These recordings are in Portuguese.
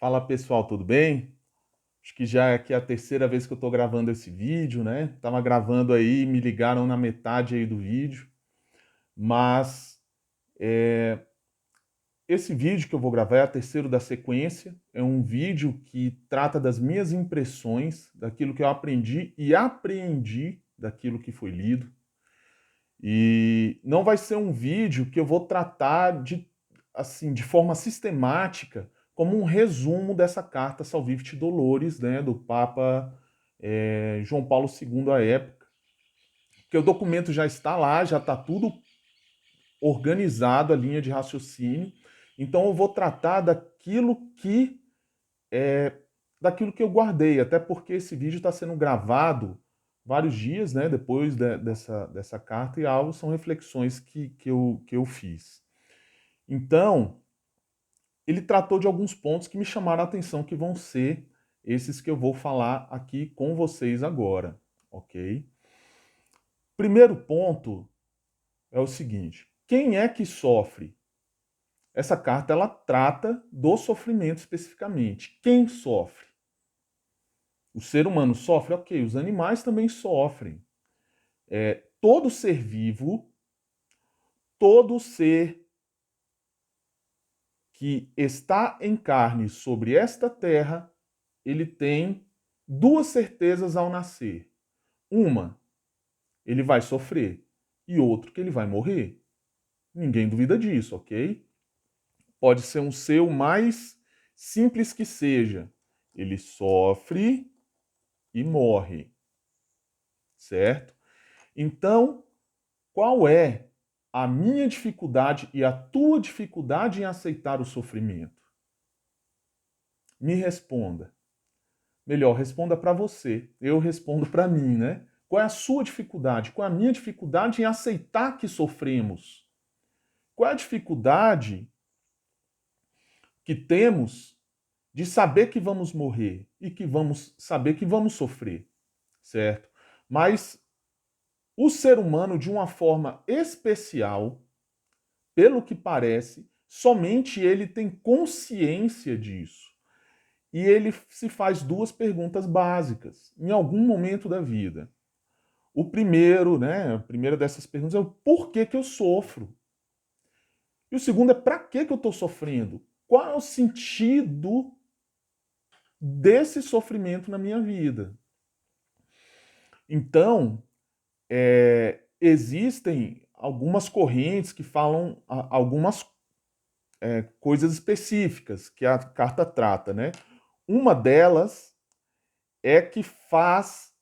Fala pessoal, tudo bem? Acho que já é aqui a terceira vez que eu estou gravando esse vídeo, né? Tava gravando aí, me ligaram na metade aí do vídeo, mas esse vídeo que eu vou gravar é o terceiro da sequência. É um vídeo que trata das minhas impressões, daquilo que eu aprendi e apreendi daquilo que foi lido. E não vai ser um vídeo que eu vou tratar de forma sistemática, como um resumo dessa carta Salvifici Dolores, né, do Papa João Paulo II à época. Porque o documento já está lá, já está tudo organizado, a linha de raciocínio. Então eu vou tratar daquilo que eu guardei, até porque esse vídeo está sendo gravado vários dias, né, depois dessa carta, e algo são reflexões que eu fiz. Então, ele tratou de alguns pontos que me chamaram a atenção, que vão ser esses que eu vou falar aqui com vocês agora, ok? Primeiro ponto é o seguinte: quem é que sofre? Essa carta ela trata do sofrimento especificamente. Quem sofre? O ser humano sofre? Ok, os animais também sofrem. Todo ser vivo, todo ser que está em carne sobre esta terra, ele tem duas certezas ao nascer. Uma, ele vai sofrer, e outra, que ele vai morrer. Ninguém duvida disso, ok? Pode ser um ser o mais simples que seja. Ele sofre e morre, certo? Então, qual é a minha dificuldade e a tua dificuldade em aceitar o sofrimento? Me responda. Melhor, responda para você. Eu respondo para mim, né? Qual é a sua dificuldade? Qual é a minha dificuldade em aceitar que sofremos? Qual é a dificuldade que temos de saber que vamos morrer e que vamos saber que vamos sofrer, certo? Mas o ser humano, de uma forma especial, pelo que parece, somente ele tem consciência disso. E ele se faz duas perguntas básicas em algum momento da vida. O primeiro, né, a primeira dessas perguntas é o por que que eu sofro? E o segundo é para que que eu estou sofrendo? Qual é o sentido desse sofrimento na minha vida? Então, existem algumas correntes que falam algumas coisas específicas que a carta trata, né? Uma delas é que faz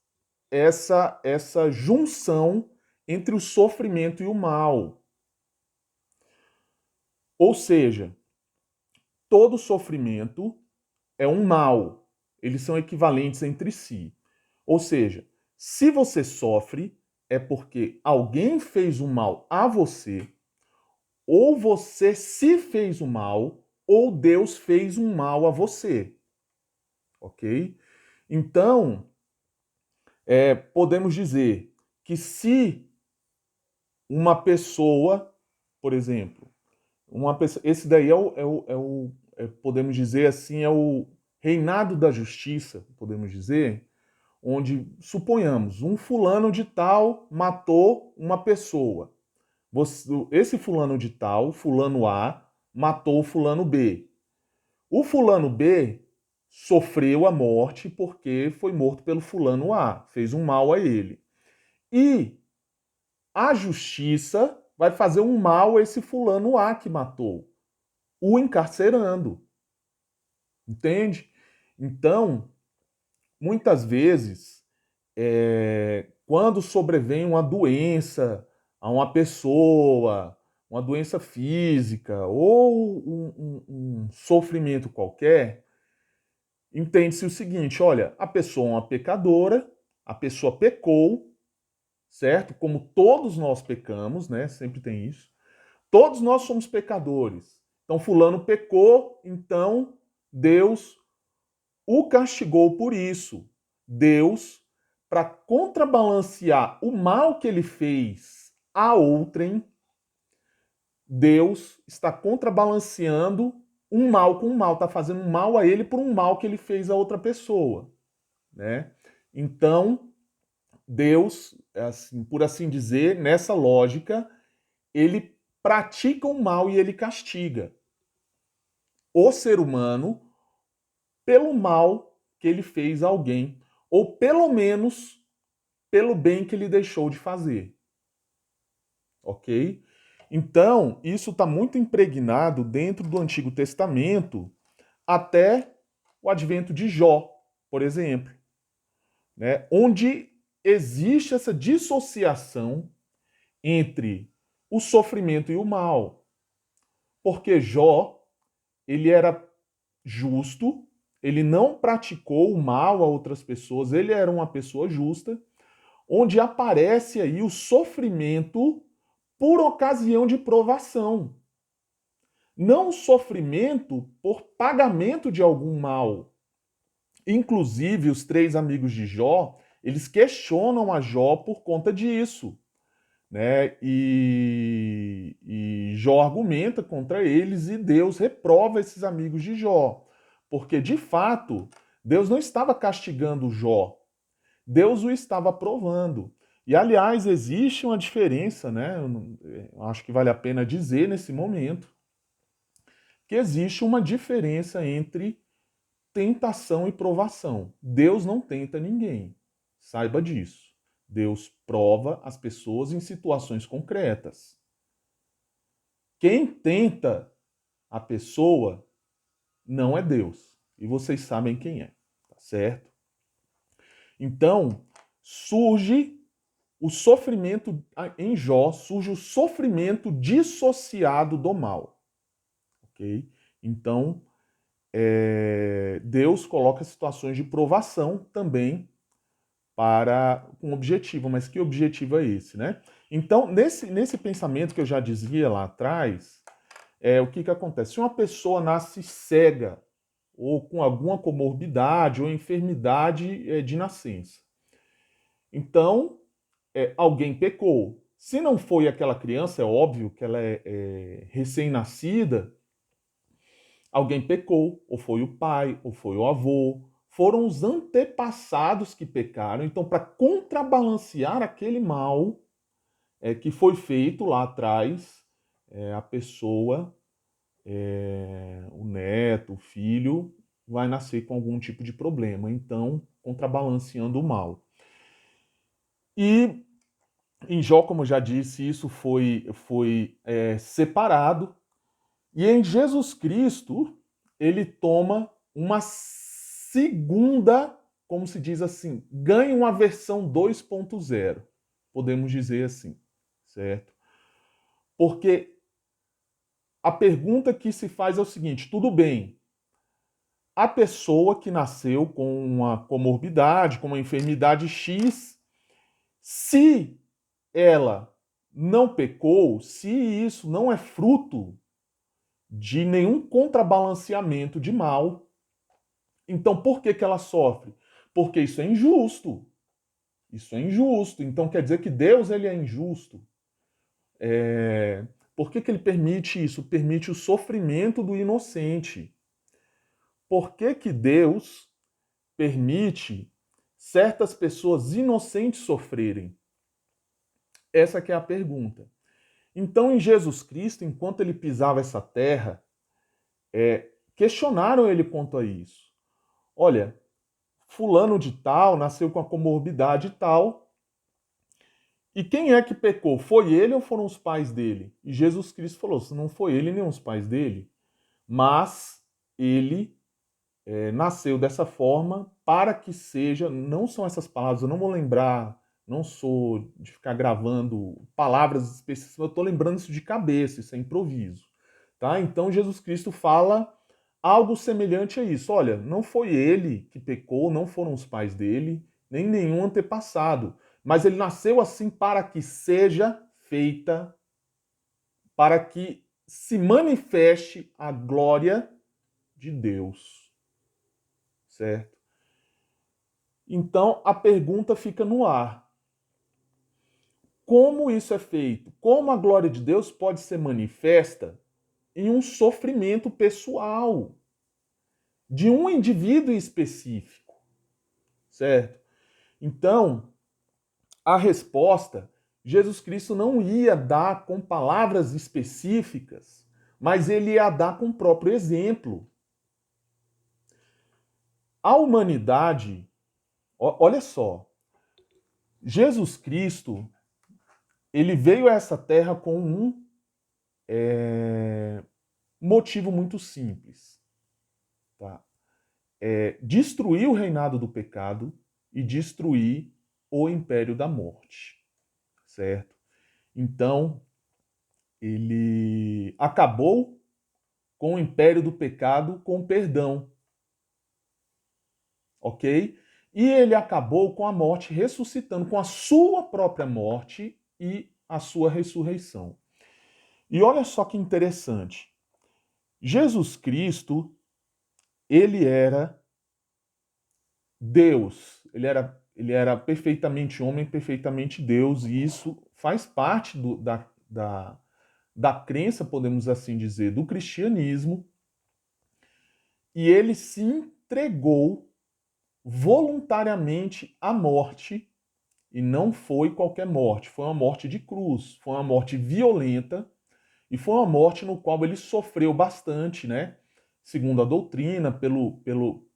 essa junção entre o sofrimento e o mal. Ou seja, todo sofrimento é um mal. Eles são equivalentes entre si. Ou seja, se você sofre, é porque alguém fez um mal a você, ou você se fez um mal, ou Deus fez um mal a você. Ok? Então, podemos dizer que se uma pessoa, por exemplo, esse daí podemos dizer assim, é o reinado da justiça, podemos dizer, onde, suponhamos, um fulano de tal matou uma pessoa. Esse fulano de tal, fulano A, matou o fulano B. O fulano B sofreu a morte porque foi morto pelo fulano A, fez um mal a ele. E a justiça vai fazer um mal a esse fulano A que matou, o encarcerando. Entende? Então, muitas vezes, quando sobrevém uma doença a uma pessoa, uma doença física ou um sofrimento qualquer, entende-se o seguinte: olha, a pessoa é uma pecadora, a pessoa pecou, certo? Como todos nós pecamos, né? Sempre tem isso. Todos nós somos pecadores. Então, fulano pecou, então Deus o castigou por isso. Deus, para contrabalancear o mal que ele fez a outrem, Deus está contrabalanceando um mal com um mal, está fazendo um mal a ele por um mal que ele fez a outra pessoa, né? Então, Deus, assim, por assim dizer, nessa lógica, ele pratica o mal e ele castiga o ser humano pelo mal que ele fez a alguém, ou pelo menos pelo bem que ele deixou de fazer. Ok? Então, isso está muito impregnado dentro do Antigo Testamento até o advento de Jó, por exemplo, né? Onde existe essa dissociação entre o sofrimento e o mal. Porque Jó, ele era justo, ele não praticou o mal a outras pessoas, ele era uma pessoa justa, onde aparece aí o sofrimento por ocasião de provação. Não o sofrimento por pagamento de algum mal. Inclusive, os três amigos de Jó, eles questionam a Jó por conta disso, né? E Jó argumenta contra eles e Deus reprova esses amigos de Jó. Porque, de fato, Deus não estava castigando Jó, Deus o estava provando. E, aliás, existe uma diferença, né? Eu acho que vale a pena dizer nesse momento, que existe uma diferença entre tentação e provação. Deus não tenta ninguém. Saiba disso. Deus prova as pessoas em situações concretas. Quem tenta a pessoa não é Deus. E vocês sabem quem é, tá certo? Então, surge o sofrimento em Jó, surge o sofrimento dissociado do mal. Ok? Então, Deus coloca situações de provação também para um objetivo, mas que objetivo é esse, né? Então, nesse pensamento que eu já dizia lá atrás, o que acontece? Se uma pessoa nasce cega ou com alguma comorbidade ou enfermidade de nascença, então alguém pecou. Se não foi aquela criança, é óbvio que ela é recém-nascida, alguém pecou, ou foi o pai, ou foi o avô, foram os antepassados que pecaram. Então, para contrabalancear aquele mal que foi feito lá atrás, a pessoa, o neto, o filho, vai nascer com algum tipo de problema. Então, contrabalanceando o mal. E em Jó, como eu já disse, isso foi separado. E em Jesus Cristo, ele toma uma segunda, como se diz assim, ganha uma versão 2.0, podemos dizer assim, certo? Porque a pergunta que se faz é o seguinte: tudo bem, a pessoa que nasceu com uma comorbidade, com uma enfermidade X, se ela não pecou, se isso não é fruto de nenhum contrabalanceamento de mal, então por que ela sofre? Porque isso é injusto. Isso é injusto. Então quer dizer que Deus ele é injusto. Por que ele permite isso? Permite o sofrimento do inocente. Por que Deus permite certas pessoas inocentes sofrerem? Essa que é a pergunta. Então, em Jesus Cristo, enquanto ele pisava essa terra, questionaram ele quanto a isso. Olha, fulano de tal nasceu com a comorbidade tal, e quem é que pecou? Foi ele ou foram os pais dele? E Jesus Cristo falou: se não foi ele nem os pais dele, mas ele nasceu dessa forma para que seja, não são essas palavras, eu não vou lembrar, não sou de ficar gravando palavras específicas, eu estou lembrando isso de cabeça, isso é improviso. Tá? Então Jesus Cristo fala algo semelhante a isso. Olha, não foi ele que pecou, não foram os pais dele, nem nenhum antepassado, mas ele nasceu assim para que seja feita, para que se manifeste a glória de Deus. Certo? Então a pergunta fica no ar. Como isso é feito? Como a glória de Deus pode ser manifesta em um sofrimento pessoal de um indivíduo específico, certo? Então, a resposta, Jesus Cristo não ia dar com palavras específicas, mas ele ia dar com o próprio exemplo. A humanidade, olha só, Jesus Cristo, ele veio a essa terra com um motivo muito simples, tá? Destruir o reinado do pecado e destruir o império da morte, certo? Então, ele acabou com o império do pecado com perdão, ok? E ele acabou com a morte ressuscitando, com a sua própria morte e a sua ressurreição. E olha só que interessante. Jesus Cristo, ele era Deus, ele era perfeitamente homem, perfeitamente Deus, e isso faz parte da crença, podemos assim dizer, do cristianismo, e ele se entregou voluntariamente à morte, e não foi qualquer morte, foi uma morte de cruz, foi uma morte violenta, e foi uma morte no qual ele sofreu bastante, né? Segundo a doutrina,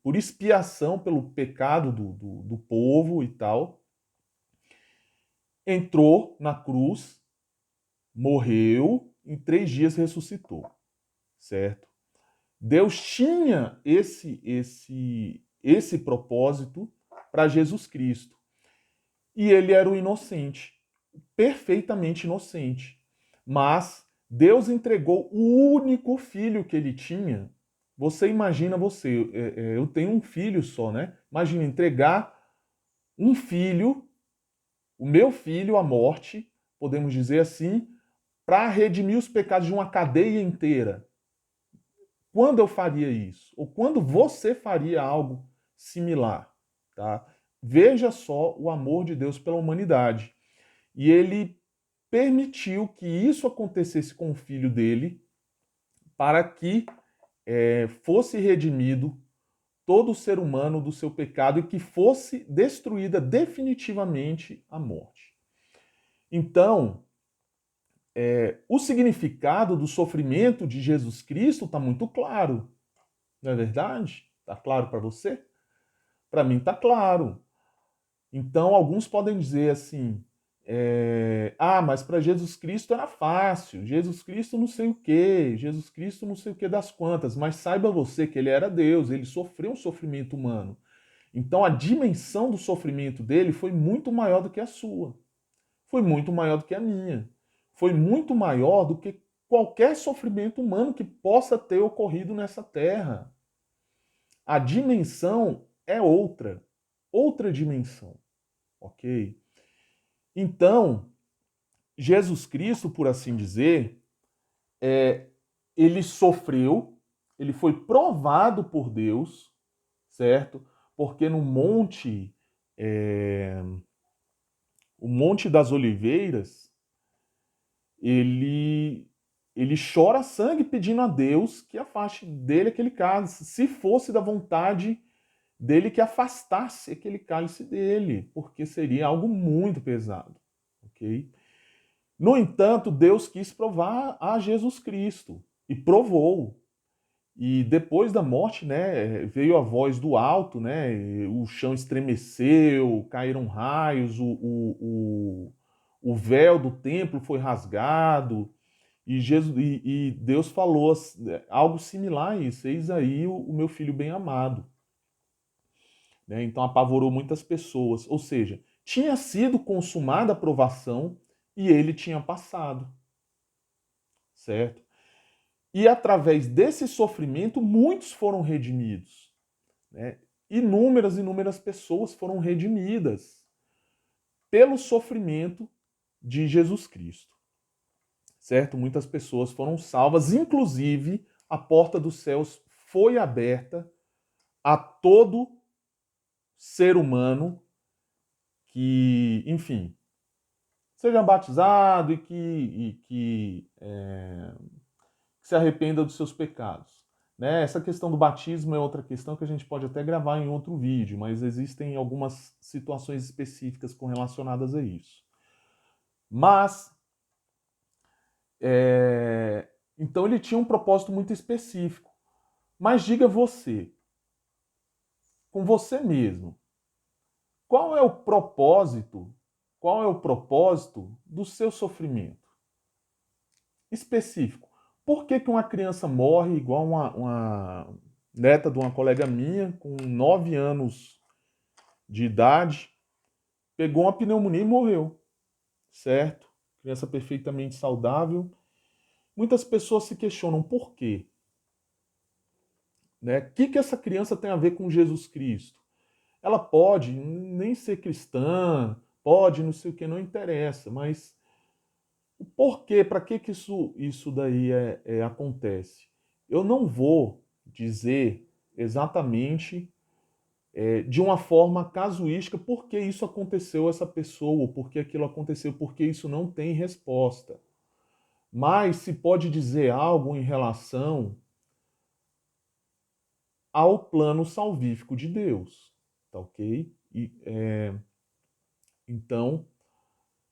por expiação pelo pecado do povo e tal. Entrou na cruz, morreu, em 3 dias ressuscitou, certo? Deus tinha esse propósito para Jesus Cristo. E ele era o inocente, perfeitamente inocente. Mas Deus entregou o único filho que ele tinha. Você imagina você, eu tenho um filho só, né? Imagina entregar um filho, o meu filho, à morte, podemos dizer assim, para redimir os pecados de uma cadeia inteira. Quando eu faria isso? Ou quando você faria algo similar? Tá? Veja só o amor de Deus pela humanidade. E ele permitiu que isso acontecesse com o filho dele para que fosse redimido todo ser humano do seu pecado e que fosse destruída definitivamente a morte. Então, o significado do sofrimento de Jesus Cristo está muito claro, não é verdade? Está claro para você? Para mim está claro. Então, alguns podem dizer assim: mas para Jesus Cristo era fácil, Jesus Cristo não sei o quê, Jesus Cristo não sei o que das quantas, mas saiba você que ele era Deus, ele sofreu um sofrimento humano. Então, a dimensão do sofrimento dele foi muito maior do que a sua, foi muito maior do que a minha, foi muito maior do que qualquer sofrimento humano que possa ter ocorrido nessa terra. A dimensão é outra dimensão, ok? Então, Jesus Cristo, por assim dizer, ele sofreu, ele foi provado por Deus, certo? Porque no monte, o Monte das Oliveiras, ele ele chora sangue pedindo a Deus que afaste dele aquele cálice, se fosse da vontade dele que afastasse aquele cálice dele, porque seria algo muito pesado, ok? No entanto, Deus quis provar a Jesus Cristo e provou. E depois da morte, né, veio a voz do alto, né, o chão estremeceu, caíram raios, o véu do templo foi rasgado, e, Jesus, e Deus falou algo similar a isso: eis aí o meu filho bem amado. Né? Então apavorou muitas pessoas. Ou seja, tinha sido consumada a provação e ele tinha passado. Certo? E através desse sofrimento, muitos foram redimidos. Né? Inúmeras pessoas foram redimidas pelo sofrimento de Jesus Cristo. Certo? Muitas pessoas foram salvas, inclusive a porta dos céus foi aberta a todo ser humano que, enfim, seja batizado e que se arrependa dos seus pecados. Né? Essa questão do batismo é outra questão que a gente pode até gravar em outro vídeo, mas existem algumas situações específicas relacionadas a isso. Mas, então ele tinha um propósito muito específico. Mas diga você, com você mesmo, qual é o propósito do seu sofrimento específico? Por que uma criança morre igual uma neta de uma colega minha, com 9 anos de idade, pegou uma pneumonia e morreu, certo? Criança perfeitamente saudável. Muitas pessoas se questionam por quê. Né? O que essa criança tem a ver com Jesus Cristo? Ela pode nem ser cristã, pode não sei o que, não interessa, mas o porquê, para que isso daí acontece? Eu não vou dizer exatamente de uma forma casuística por que isso aconteceu a essa pessoa, ou por que aquilo aconteceu, porque isso não tem resposta. Mas se pode dizer algo em relação ao plano salvífico de Deus, tá ok? Então,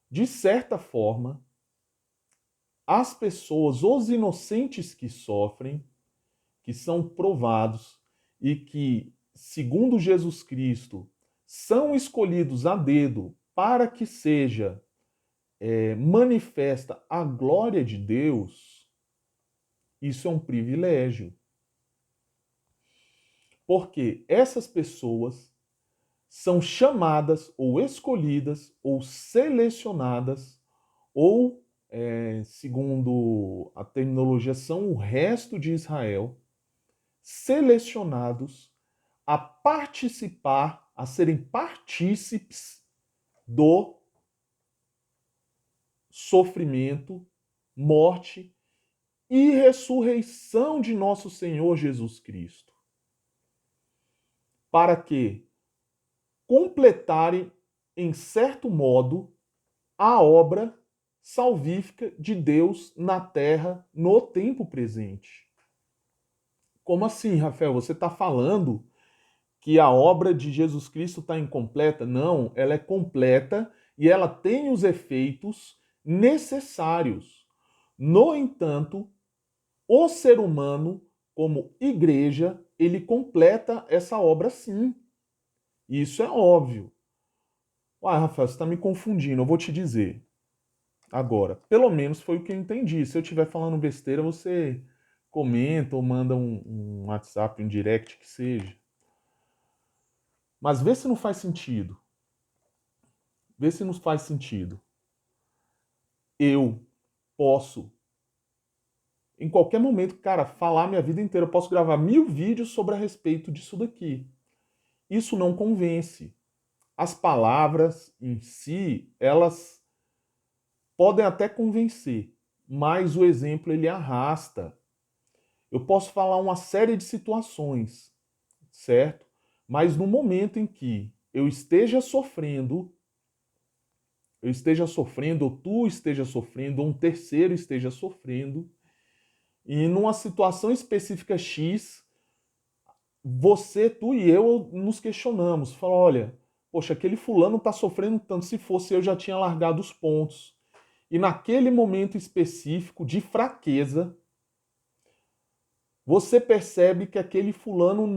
de certa forma, as pessoas, os inocentes que sofrem, que são provados e que, segundo Jesus Cristo, são escolhidos a dedo para que seja manifesta a glória de Deus, isso é um privilégio. Porque essas pessoas são chamadas ou escolhidas ou selecionadas ou, segundo a terminologia, são o resto de Israel, selecionados a participar, a serem partícipes do sofrimento, morte e ressurreição de nosso Senhor Jesus Cristo. Para que completarem, em certo modo, a obra salvífica de Deus na terra no tempo presente. Como assim, Rafael? Você está falando que a obra de Jesus Cristo está incompleta? Não, ela é completa e ela tem os efeitos necessários. No entanto, o ser humano, como igreja, ele completa essa obra sim. Isso é óbvio. Ah, Rafael, você está me confundindo, eu vou te dizer. Agora, pelo menos foi o que eu entendi. Se eu estiver falando besteira, você comenta ou manda um WhatsApp, um direct, que seja. Mas vê se não faz sentido. Vê se não faz sentido. Eu posso, em qualquer momento, cara, falar minha vida inteira. Eu posso gravar 1000 vídeos sobre a respeito disso daqui. Isso não convence. As palavras em si, elas podem até convencer, mas o exemplo ele arrasta. Eu posso falar uma série de situações, certo? Mas no momento em que eu esteja sofrendo, ou tu esteja sofrendo, ou um terceiro esteja sofrendo, e numa situação específica X, você, tu e eu nos questionamos. Fala, olha, poxa, aquele fulano está sofrendo tanto, se fosse eu já tinha largado os pontos. E naquele momento específico de fraqueza, você percebe que aquele fulano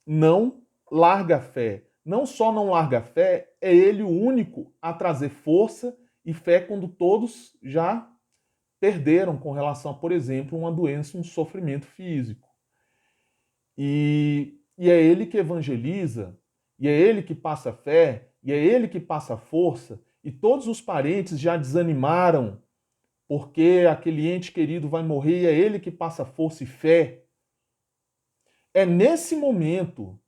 não larga a fé. Não só não larga a fé, é ele o único a trazer força e fé quando todos já perderam com relação a, por exemplo, uma doença, um sofrimento físico. E é ele que evangeliza, e é ele que passa fé, e é ele que passa força, e todos os parentes já desanimaram porque aquele ente querido vai morrer e é ele que passa força e fé. É nesse momento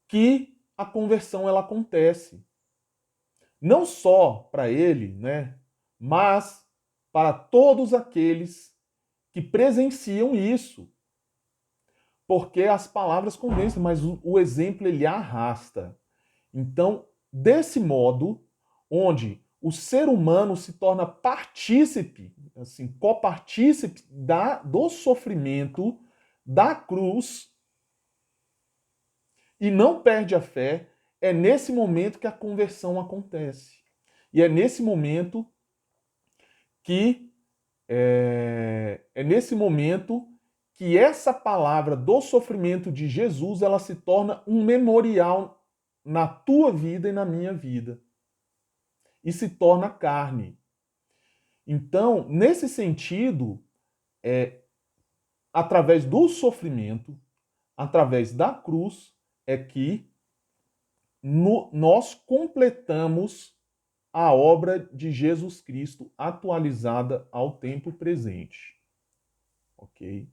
que a conversão ela acontece. Não só para ele, né, mas para todos aqueles que presenciam isso. Porque as palavras convencem, mas o exemplo ele arrasta. Então, desse modo, onde o ser humano se torna partícipe, assim, copartícipe do sofrimento da cruz e não perde a fé, é nesse momento que a conversão acontece. E é nesse momento que essa palavra do sofrimento de Jesus, ela se torna um memorial na tua vida e na minha vida. E se torna carne. Então, nesse sentido, através do sofrimento, através da cruz, é que nós completamos a obra de Jesus Cristo atualizada ao tempo presente. Ok?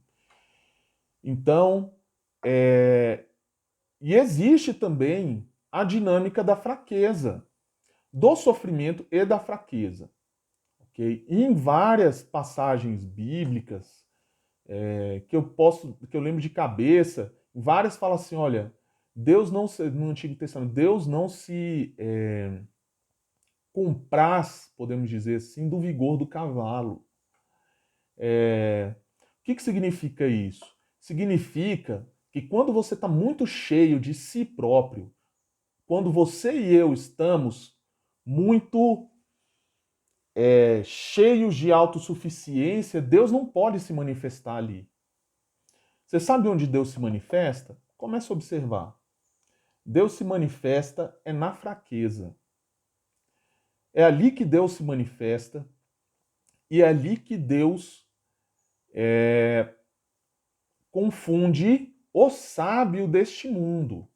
Então, e existe também a dinâmica da fraqueza, do sofrimento e da fraqueza. Okay? E em várias passagens bíblicas que eu lembro de cabeça, várias falam assim, olha, Deus não se, no Antigo Testamento, Deus não se compraz, podemos dizer assim, do vigor do cavalo. O que significa isso? Significa que quando você está muito cheio de si próprio, quando você e eu estamos muito cheios de autossuficiência, Deus não pode se manifestar ali. Você sabe onde Deus se manifesta? Comece a observar. Deus se manifesta na fraqueza. É ali que Deus se manifesta e é ali que Deus confunde o sábio deste mundo.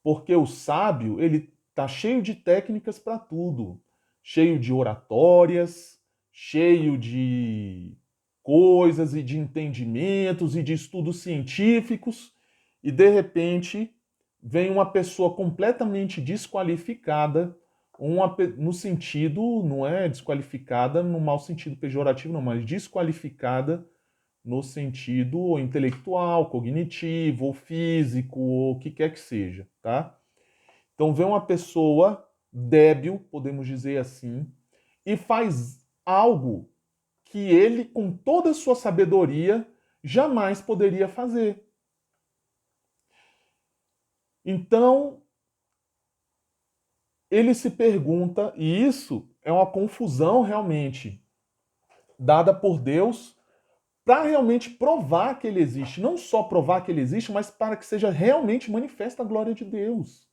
Porque o sábio, ele está cheio de técnicas para tudo. Cheio de oratórias, cheio de coisas e de entendimentos e de estudos científicos, e de repente vem uma pessoa completamente desqualificada, no sentido, não é desqualificada no mau sentido pejorativo, não, mas desqualificada no sentido intelectual, cognitivo, ou físico, ou o que quer que seja, tá? Então vem uma pessoa débil, podemos dizer assim, e faz algo que ele, com toda a sua sabedoria, jamais poderia fazer. Então, ele se pergunta, e isso é uma confusão realmente dada por Deus para realmente provar que ele existe. Não só provar que ele existe, mas para que seja realmente manifesta a glória de Deus.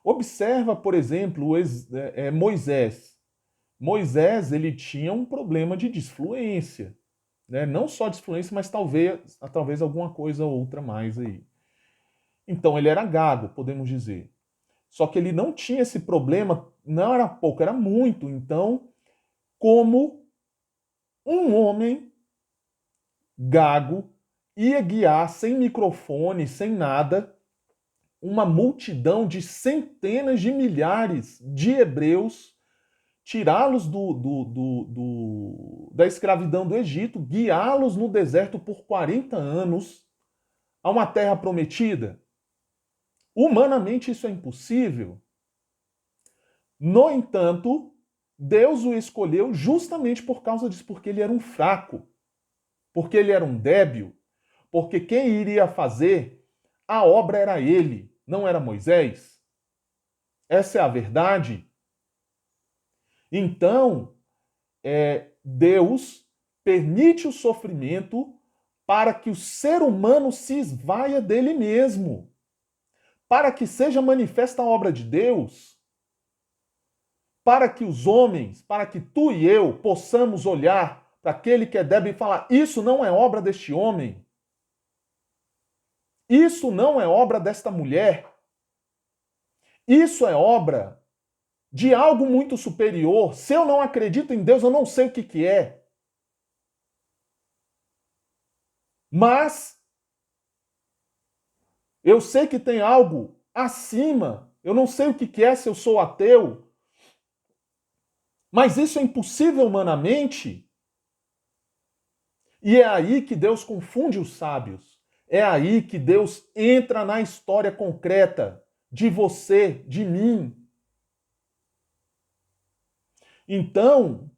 Observa, por exemplo, Moisés. Moisés, ele tinha um problema de disfluência. Né? Não só disfluência, mas talvez alguma coisa outra mais aí. Então, ele era gago, podemos dizer. Só que ele não tinha esse problema, não era pouco, era muito. Então, como um homem gago ia guiar sem microfone, sem nada, uma multidão de centenas de milhares de hebreus, tirá-los da escravidão do Egito, guiá-los no deserto por 40 anos a uma terra prometida? Humanamente isso é impossível. No entanto, Deus o escolheu justamente por causa disso, porque ele era um fraco, porque ele era um débil, porque quem iria fazer a obra era ele, não era Moisés. Essa é a verdade. Então, Deus permite o sofrimento para que o ser humano se esvaia dele mesmo, para que seja manifesta a obra de Deus, para que os homens, para que tu e eu possamos olhar para aquele que é débil e falar: isso não é obra deste homem, isso não é obra desta mulher, isso é obra de algo muito superior. Se eu não acredito em Deus, eu não sei o que é. Mas eu sei que tem algo acima. Eu não sei o que é se eu sou ateu. Mas isso é impossível humanamente. E é aí que Deus confunde os sábios. É aí que Deus entra na história concreta de você, de mim. Então,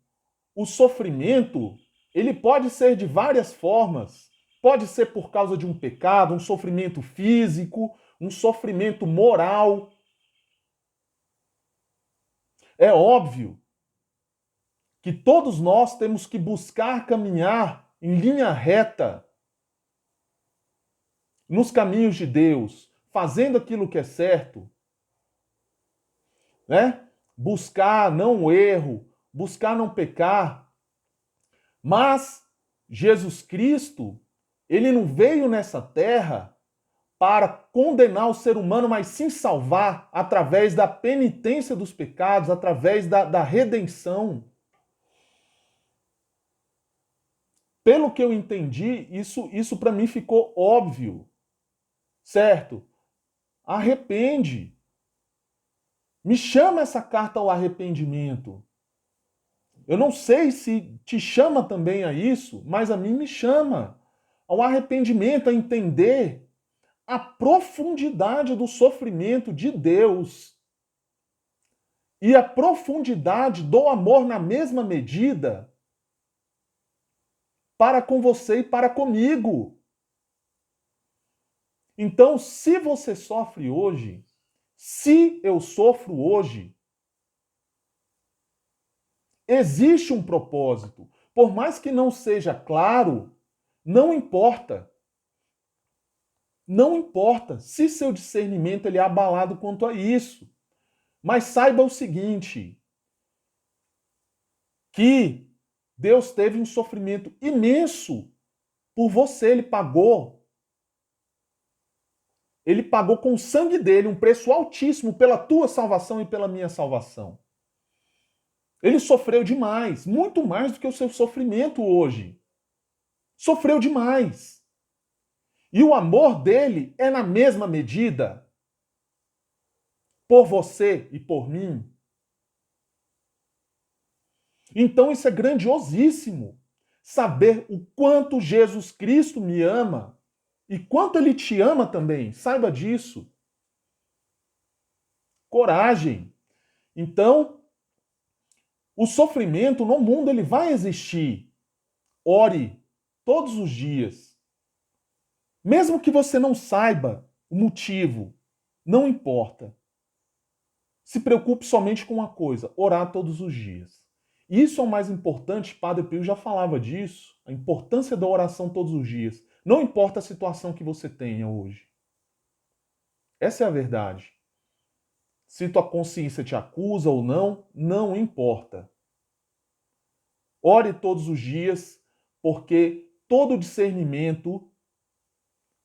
o sofrimento, ele pode ser de várias formas. Pode ser por causa de um pecado, um sofrimento físico, um sofrimento moral. É óbvio que todos nós temos que buscar caminhar em linha reta nos caminhos de Deus, fazendo aquilo que é certo, né? Buscar não o erro, buscar não pecar. Mas Jesus Cristo, ele não veio nessa terra para condenar o ser humano, mas sim salvar através da penitência dos pecados, através da redenção. Pelo que eu entendi, isso para mim ficou óbvio, certo? Arrepende. Me chama essa carta ao arrependimento. Eu não sei se te chama também a isso, mas a mim me chama ao arrependimento, a entender a profundidade do sofrimento de Deus e a profundidade do amor na mesma medida para com você e para comigo. Então, se você sofre hoje, se eu sofro hoje, existe um propósito. Por mais que não seja claro, não importa. Não importa se seu discernimento ele é abalado quanto a isso. Mas saiba o seguinte, que Deus teve um sofrimento imenso por você, ele pagou. Ele pagou com o sangue dele um preço altíssimo pela tua salvação e pela minha salvação. Ele sofreu demais, muito mais do que o seu sofrimento hoje. Sofreu demais. E o amor dele é na mesma medida por você e por mim. Então isso é grandiosíssimo. Saber o quanto Jesus Cristo me ama e quanto ele te ama também. Saiba disso. Coragem. Então, o sofrimento no mundo ele vai existir. Ore todos os dias. Mesmo que você não saiba o motivo, não importa. Se preocupe somente com uma coisa: orar todos os dias. Isso é o mais importante, Padre Pio já falava disso, a importância da oração todos os dias. Não importa a situação que você tenha hoje. Essa é a verdade. Se tua consciência te acusa ou não, não importa. Ore todos os dias, porque todo discernimento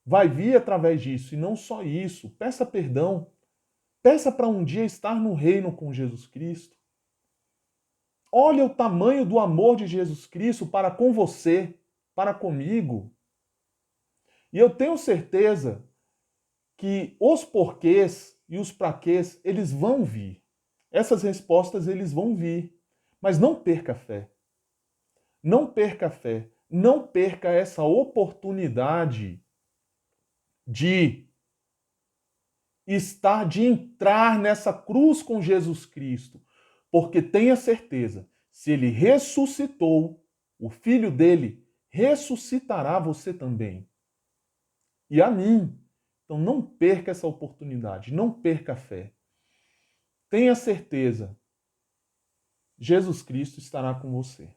vai vir através disso. E não só isso. Peça perdão. Peça para um dia estar no reino com Jesus Cristo. Olha o tamanho do amor de Jesus Cristo para com você, para comigo. E eu tenho certeza que os porquês e os praquês, eles vão vir. Essas respostas, eles vão vir. Mas não perca a fé. Não perca a fé. Não perca essa oportunidade de de entrar nessa cruz com Jesus Cristo. Porque tenha certeza, se ele ressuscitou, o filho dele ressuscitará você também. E a mim. Então não perca essa oportunidade, não perca a fé. Tenha certeza, Jesus Cristo estará com você.